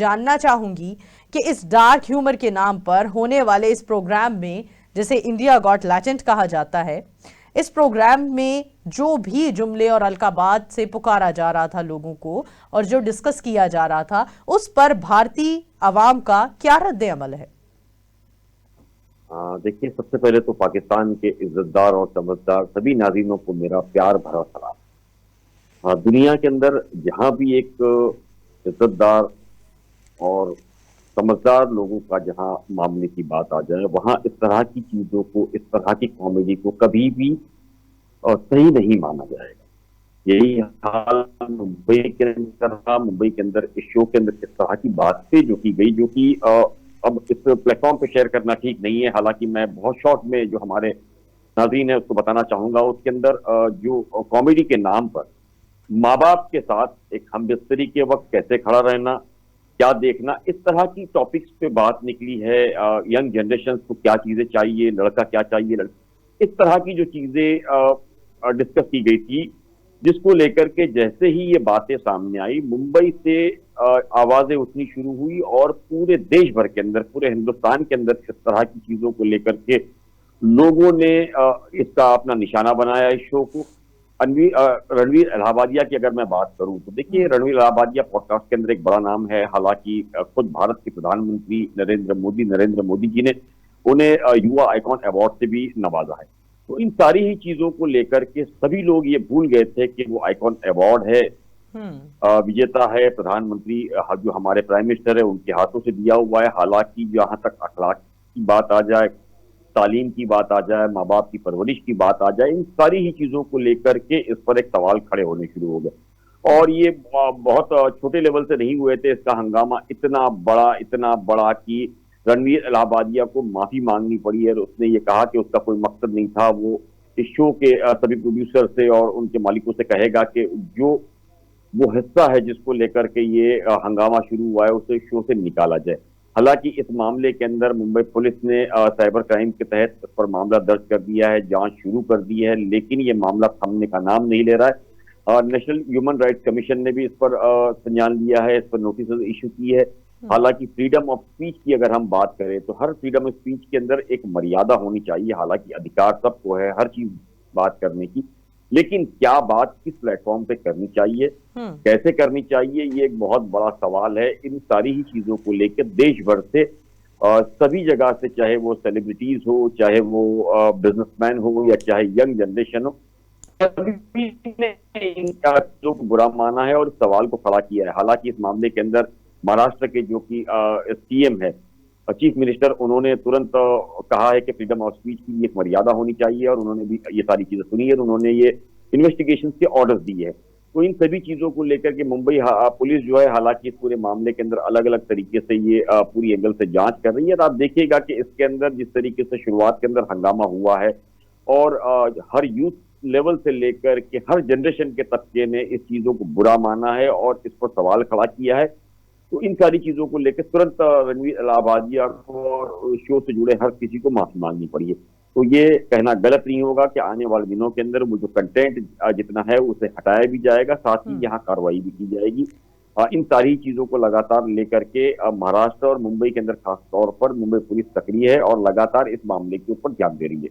जानना चाहूंगी कि इस डार्क ह्यूमर के नाम पर होने वाले इस प्रोग्राम में, जिसे इंडिया गॉट लैटेंट कहा जाता है, इस प्रोग्राम में जो भी जुमले और अलकाबात से पुकारा जा रहा था लोगों को और जो डिस्कस किया जा रहा था, उस पर भारतीय अवाम का क्या रद्द अमल है? देखिए, सबसे पहले तो पाकिस्तान के इज्जतदार और समझदार सभी नाज़रीनों को मेरा प्यार भरा सलाम। दुनिया के अंदर जहां भी एक इज्जतदार और समझदार लोगों का जहां मामले की बात आ जाए, वहां इस तरह की चीजों को, इस तरह की कॉमेडी को कभी भी सही नहीं माना जाएगा। यही हाल मुंबई के अंदर था। मुंबई के अंदर इस शो के अंदर इस तरह की बातें जो की गई, जो कि अब इस प्लेटफॉर्म पे शेयर करना ठीक नहीं है। हालांकि मैं बहुत शॉर्ट में जो हमारे नाज़रीन है उसको बताना चाहूंगा। उसके अंदर जो कॉमेडी के नाम पर माँ बाप के साथ एक हमबिस्तरी के वक्त कैसे खड़ा रहना, क्या देखना, इस तरह की टॉपिक्स पे बात निकली है। यंग जनरेशन को क्या चीजें चाहिए, लड़का क्या चाहिए, इस तरह की जो चीजें डिस्कस की गई थी, जिसको लेकर के जैसे ही ये बातें सामने आई, मुंबई से आवाजें उठनी शुरू हुई और पूरे देश भर के अंदर, पूरे हिंदुस्तान के अंदर इस तरह की चीजों को लेकर के लोगों ने इसका अपना निशाना बनाया इस शो को। रणवीर इलाहाबादिया की अगर मैं बात करूं तो देखिए, रणवीर इलाहाबादिया पॉडकास्ट के अंदर एक बड़ा नाम है। हालांकि खुद भारत के प्रधानमंत्री नरेंद्र मोदी जी ने उन्हें युवा आइकॉन अवार्ड से भी नवाजा है। तो इन सारी ही चीजों को लेकर के सभी लोग ये भूल गए थे कि वो आइकॉन अवार्ड है, विजेता है प्रधानमंत्री, जो हमारे प्राइम मिनिस्टर है उनके हाथों से दिया हुआ है। हालांकि जहां तक अखलाक की बात आ जाए, तालीम की बात आ जाए, माँ बाप की परवरिश की बात आ जाए, इन सारी ही चीजों को लेकर के इस पर एक सवाल खड़े होने शुरू हो गए। और ये बहुत छोटे लेवल से नहीं हुए थे। इसका हंगामा इतना बड़ा कि रणवीर इलाहाबादिया को माफी मांगनी पड़ी है। उसने ये कहा कि उसका कोई मकसद नहीं था। वो इस शो के सभी प्रोड्यूसर से और उनके मालिकों से कहेगा कि जो वो हिस्सा है जिसको लेकर के ये हंगामा शुरू हुआ है, उसे शो से निकाला जाए। हालांकि इस मामले के अंदर मुंबई पुलिस ने साइबर क्राइम के तहत इस पर मामला दर्ज कर दिया है, जांच शुरू कर दी है, लेकिन ये मामला थमने का नाम नहीं ले रहा है। नेशनल ह्यूमन राइट्स कमीशन ने भी इस पर संज्ञान लिया है, इस पर नोटिस इशू की है। हालांकि फ्रीडम ऑफ स्पीच की अगर हम बात करें तो हर फ्रीडम ऑफ स्पीच के अंदर एक मर्यादा होनी चाहिए। हालांकि अधिकार सबको है हर चीज बात करने की, लेकिन क्या बात किस प्लेटफॉर्म पे करनी चाहिए, कैसे करनी चाहिए, ये एक बहुत बड़ा सवाल है। इन सारी ही चीजों को लेकर देश भर से सभी जगह से, चाहे वो सेलिब्रिटीज हो, चाहे वो बिजनेसमैन हो, या चाहे यंग जनरेशन हो, सभी ने इन चीजों को बुरा माना है और सवाल को खड़ा किया है। हालांकि इस मामले के अंदर महाराष्ट्र के जो कि सीएम है, चीफ मिनिस्टर, उन्होंने तुरंत कहा है कि फ्रीडम ऑफ स्पीच की एक मर्यादा होनी चाहिए, और उन्होंने भी ये सारी चीजें सुनी है, उन्होंने ये इन्वेस्टिगेशन के ऑर्डर्स दिए हैं। तो इन सभी चीजों को लेकर के मुंबई पुलिस जो है, हालांकि इस पूरे मामले के अंदर अलग अलग तरीके से ये पूरी एंगल से जांच कर रही है। तो आप देखिएगा कि इसके अंदर जिस तरीके से शुरुआत के अंदर हंगामा हुआ है, और हर यूथ लेवल से लेकर के हर जनरेशन के तबके ने इस चीजों को बुरा माना है और इस पर सवाल खड़ा किया है। तो इन सारी चीजों को लेकर तुरंत रणवीर इलाहाबादिया को और शो से जुड़े हर किसी को माफी मांगनी पड़ी है। तो ये कहना गलत नहीं होगा कि आने वाले दिनों के अंदर वो जो कंटेंट जितना है उसे हटाया भी जाएगा, साथ ही यहाँ कार्रवाई भी की जाएगी। इन सारी चीजों को लगातार लेकर के महाराष्ट्र और मुंबई के अंदर खास तौर पर मुंबई पुलिस सक्रिय है और लगातार इस मामले के ऊपर ध्यान दे रही है।